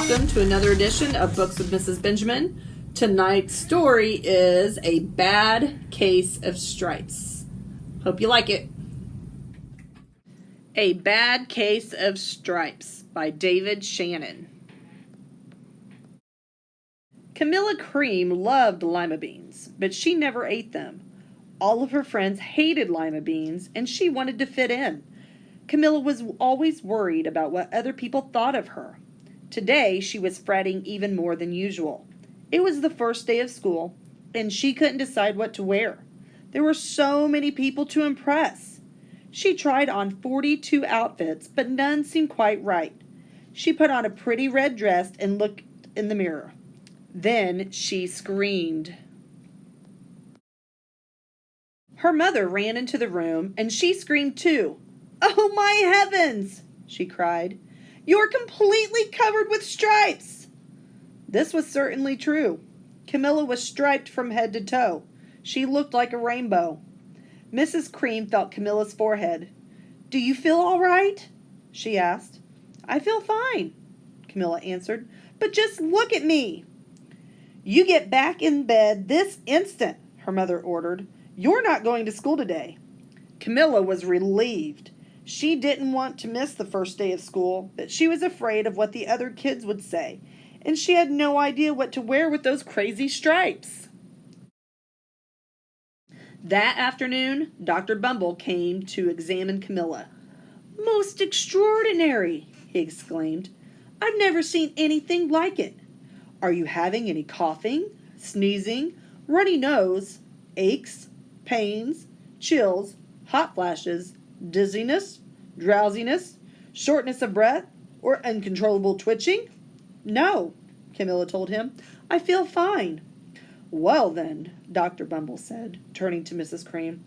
welcome to another edition of Books with Mrs. Benjamin. Tonight's story is A Bad Case of Stripes. Hope you like it. A Bad Case of Stripes by David Shannon. Camilla Cream loved lima beans, but she never ate them. All of her friends hated lima beans, and she wanted to fit in. Camilla was always worried about what other people thought of her. Today, she was fretting even more than usual. It was the first day of school, and she couldn't decide what to wear. There were so many people to impress. She tried on 42 outfits, but none seemed quite right. She put on a pretty red dress and looked in the mirror. Then she screamed. Her mother ran into the room, and she screamed too. "Oh, my heavens!" she cried. "You're completely covered with stripes!" This was certainly true. Camilla was striped from head to toe. She looked like a rainbow. Mrs. Cream felt Camilla's forehead. "Do you feel all right?" she asked. "I feel fine," Camilla answered. "But just look at me." "You get back in bed this instant," her mother ordered. "You're not going to school today." Camilla was relieved. She didn't want to miss the first day of school, but she was afraid of what the other kids would say, and she had no idea what to wear with those crazy stripes. That afternoon, Dr. Bumble came to examine Camilla. "Most extraordinary!" he exclaimed. "I've never seen anything like it. Are you having any coughing, sneezing, runny nose, aches, pains, chills, hot flashes, dizziness, drowsiness, shortness of breath, or uncontrollable twitching?" "No," Camilla told him. "I feel fine." "Well then," Dr. Bumble said, turning to Mrs. Cream,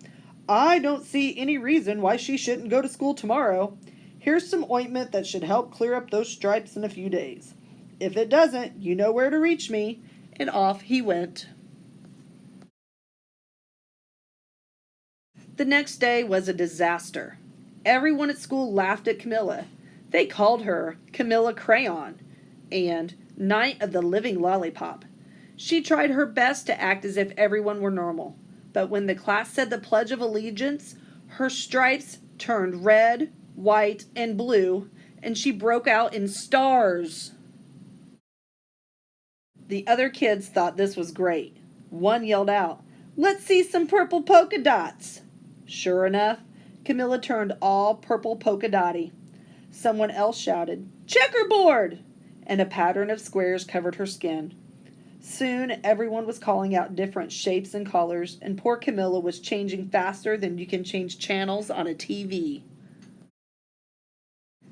"I don't see any reason why she shouldn't go to school tomorrow. Here's some ointment that should help clear up those stripes in a few days. If it doesn't, you know where to reach me." And off he went. The next day was a disaster. Everyone at school laughed at Camilla. They called her Camilla Crayon and Night of the Living Lollipop. She tried her best to act as if everyone were normal, but when the class said the Pledge of Allegiance, her stripes turned red, white, and blue, and she broke out in stars. The other kids thought this was great. One yelled out, "Let's see some purple polka dots." Sure enough, Camilla turned all purple polka dotty. Someone else shouted, "Checkerboard!" and a pattern of squares covered her skin. Soon everyone was calling out different shapes and colors, and poor Camilla was changing faster than you can change channels on a TV.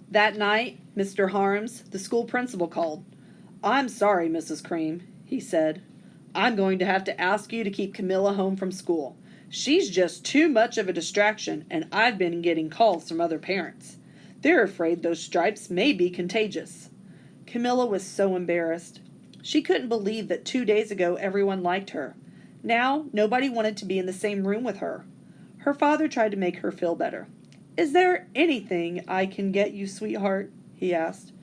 That night, Mr. Harms, the school principal, called. "I'm sorry, Mrs. Cream," he said. "I'm going to have to ask you to keep Camilla home from school. She's just too much of a distraction, and I've been getting calls from other parents. They're afraid those stripes may be contagious." Camilla was so embarrassed. She couldn't believe that 2 days ago everyone liked her. Now nobody wanted to be in the same room with her. Her father tried to make her feel better. "Is there anything I can get you, sweetheart?" he asked.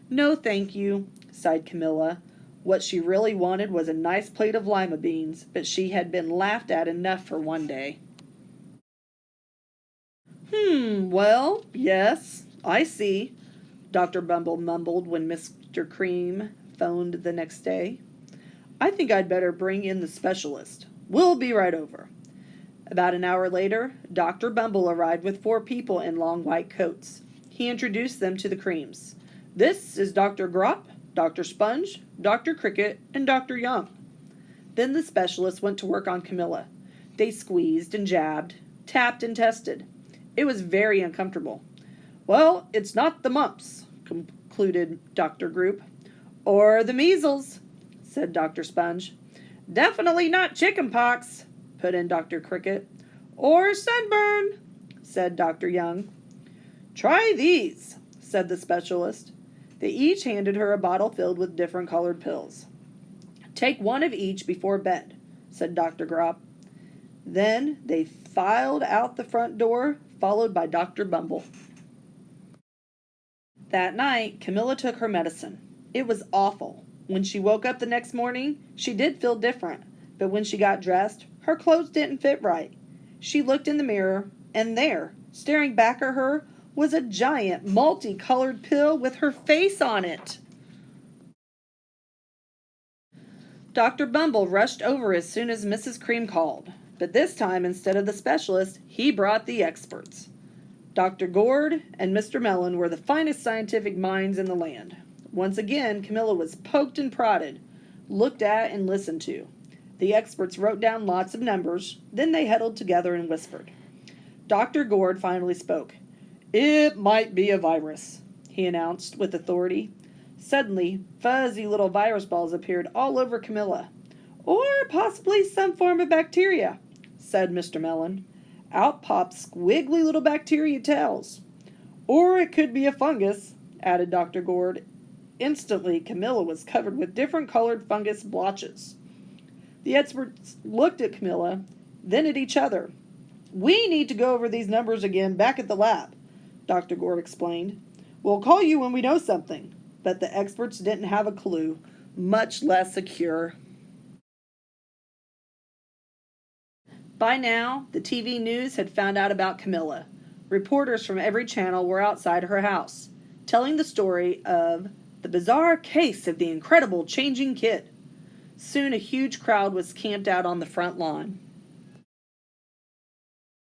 "No, thank you," sighed Camilla. What she really wanted was a nice plate of lima beans, but she had been laughed at enough for one day. Well, yes, I see," Dr. Bumble mumbled when Mr. Cream phoned the next day. "I think I'd better bring in the specialist. We'll be right over." About an hour later, Dr. Bumble arrived with 4 people in long white coats. He introduced them to the Creams. "This is Dr. Gropp, Dr. Sponge, Dr. Cricket, and Dr. Young." Then the specialist went to work on Camilla. They squeezed and jabbed, tapped and tested. It was very uncomfortable. "Well, it's not the mumps," concluded Dr. Group. "Or the measles," said Dr. Sponge. "Definitely not chicken pox," put in Dr. Cricket. "Or sunburn," said Dr. Young. "Try these," said the specialist. They each handed her a bottle filled with different colored pills. "Take one of each before bed," said Dr. Gropp. Then they filed out the front door, followed by Dr. Bumble. That night, Camilla took her medicine. It was awful. When she woke up the next morning, she did feel different, but when she got dressed, her clothes didn't fit right. She looked in the mirror, and there, staring back at her, was a giant multicolored pill with her face on it. Dr. Bumble rushed over as soon as Mrs. Cream called, but this time, instead of the specialist, he brought the experts. Dr. Gord and Mr. Mellon were the finest scientific minds in the land. Once again, Camilla was poked and prodded, looked at and listened to. The experts wrote down lots of numbers, then they huddled together and whispered. Dr. Gord finally spoke. "It might be a virus," he announced with authority. Suddenly, fuzzy little virus balls appeared all over Camilla. "Or possibly some form of bacteria," said Mr. Mellon. Out popped squiggly little bacteria tails. "Or it could be a fungus," added Dr. Gord. Instantly, Camilla was covered with different colored fungus blotches. The experts looked at Camilla, then at each other. "We need to go over these numbers again back at the lab," Dr. Gord explained. "We'll call you when we know something." But the experts didn't have a clue, much less a cure. By now, the TV news had found out about Camilla. Reporters from every channel were outside her house, telling the story of the bizarre case of the incredible changing kid. Soon a huge crowd was camped out on the front lawn.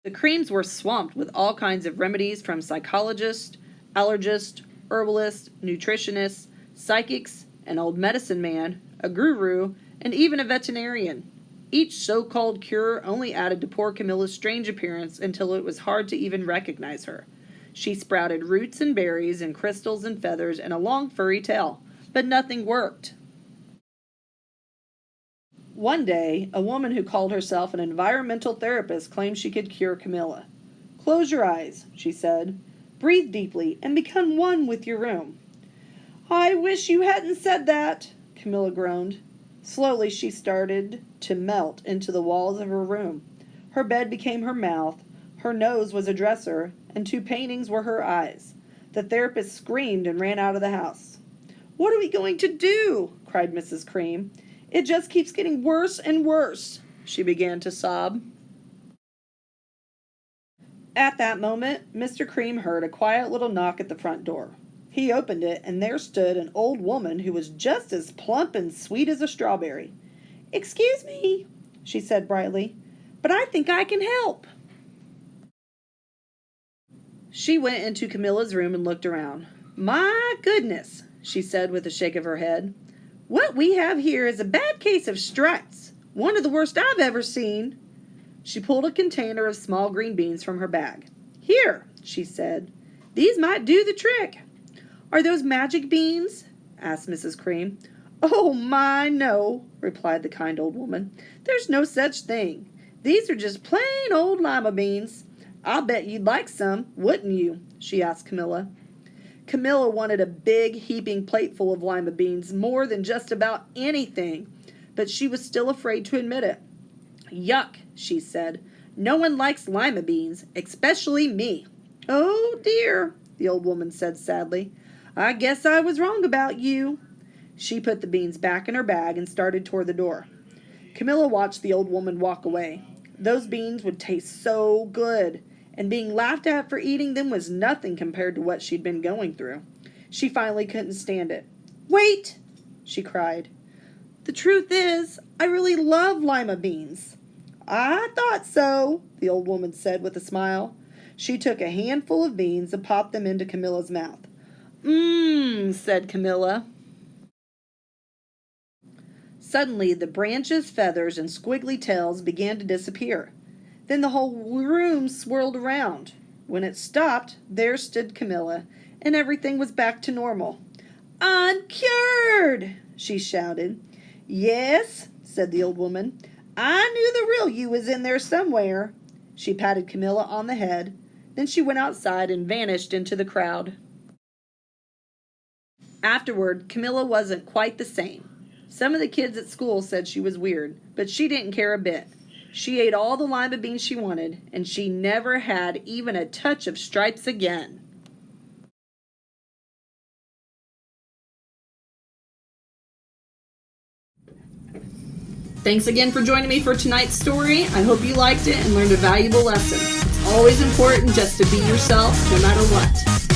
The Creams were swamped with all kinds of remedies from psychologists, allergists, herbalists, nutritionists, psychics, an old medicine man, a guru, and even a veterinarian. Each so-called cure only added to poor Camilla's strange appearance until it was hard to even recognize her. She sprouted roots and berries and crystals and feathers and a long furry tail, but nothing worked. One day, a woman who called herself an environmental therapist claimed she could cure Camilla. "Close your eyes," she said. "Breathe deeply and become one with your room." "I wish you hadn't said that," Camilla groaned. Slowly she started to melt into the walls of her room. Her bed became her mouth, her nose was a dresser, and 2 paintings were her eyes. The therapist screamed and ran out of the house. "What are we going to do?" cried Mrs. Cream. "It just keeps getting worse and worse." She began to sob. At that moment, Mr. Cream heard a quiet little knock at the front door. He opened it, and there stood an old woman who was just as plump and sweet as a strawberry. "Excuse me," she said brightly, "but I think I can help." She went into Camilla's room and looked around. "My goodness," she said with a shake of her head. "What we have here is a bad case of stripes, one of the worst I've ever seen." She pulled a container of small green beans from her bag. "Here," she said. "These might do the trick." "Are those magic beans?" asked Mrs. Cream. "Oh, my, no," replied the kind old woman. "There's no such thing. These are just plain old lima beans. I'll bet you'd like some, wouldn't you?" she asked Camilla. Camilla wanted a big, heaping plateful of lima beans more than just about anything, but she was still afraid to admit it. "Yuck," she said. "No one likes lima beans, especially me." "Oh, dear," the old woman said sadly. "I guess I was wrong about you." She put the beans back in her bag and started toward the door. Camilla watched the old woman walk away. Those beans would taste so good, and being laughed at for eating them was nothing compared to what she'd been going through. She finally couldn't stand it. "Wait!" she cried. "The truth is, I really love lima beans." "I thought so," the old woman said with a smile. She took a handful of beans and popped them into Camilla's mouth. "Mmm," said Camilla. Suddenly, the branches, feathers, and squiggly tails began to disappear. Then the whole room swirled around. When it stopped, there stood Camilla, and everything was back to normal. "I'm cured!" she shouted. "Yes," said the old woman. "I knew the real you was in there somewhere." She patted Camilla on the head. Then she went outside and vanished into the crowd. Afterward, Camilla wasn't quite the same. Some of the kids at school said she was weird, but she didn't care a bit. She ate all the lima beans she wanted, and she never had even a touch of stripes again. Thanks again for joining me for tonight's story. I hope you liked it and learned a valuable lesson. It's always important just to be yourself, no matter what.